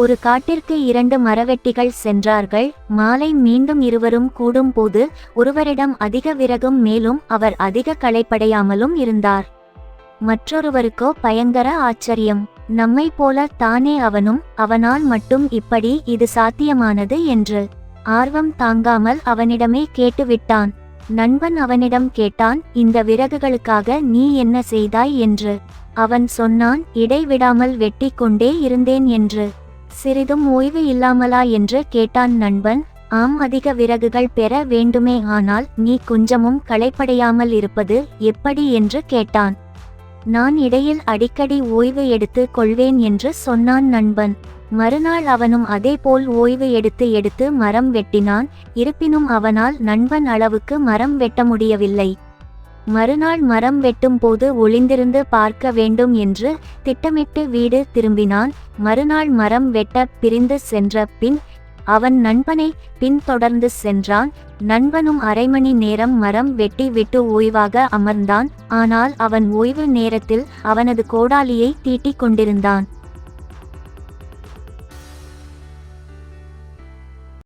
ஒரு காட்டிற்கு 2 மரவெட்டிகள் சென்றார்கள். மாலை மீண்டும் இருவரும் கூடும்போது ஒருவரிடம் அதிக விறகும் மேலும் அவர் அதிக களைப்படையாமலும் இருந்தார். மற்றொருவருக்கோ பயங்கர ஆச்சரியம். நம்மை போல தானே அவனும், அவனால் மட்டும் இப்படி இது சாத்தியமானது என்று ஆர்வம் தாங்காமல் அவனிடமே கேட்டுவிட்டான். நண்பன் அவனிடம் கேட்டான், இந்த விறகுகளுக்காக நீ என்ன செய்தாய் என்று. அவன் சொன்னான், இடைவிடாமல் வெட்டி கொண்டே இருந்தேன் என்று. சிறிதும் ஓய்வு இல்லாமலா என்று கேட்டான் நண்பன். ஆம், அதிக விறகுகள் பெற வேண்டுமே, ஆனால் நீ கொஞ்சமும் களைப்படையாமல் இருப்பது எப்படி என்று கேட்டான். நான் இடையில் அடிக்கடி ஓய்வு எடுத்து கொள்வேன் என்று சொன்னான் நண்பன். மறுநாள் அவனும் அதேபோல் ஓய்வு எடுத்து மரம் வெட்டினான். இருப்பினும் அவனால் நண்பன் அளவுக்கு மரம் வெட்ட முடியவில்லை. மறுநாள் மரம் வெட்டும் போது ஒளிந்திருந்து பார்க்க வேண்டும் என்று திட்டமிட்டு வீடு திரும்பினான். மறுநாள் மரம் வெட்ட பிரிந்து சென்ற பின் அவன் நண்பனை பின்தொடர்ந்து சென்றான். நண்பனும் அரை மணி நேரம் மரம் வெட்டி விட்டு ஓய்வாக அமர்ந்தான். ஆனால் அவன் ஓய்வு நேரத்தில் அவனது கோடாலியை தீட்டிக் கொண்டிருந்தான்.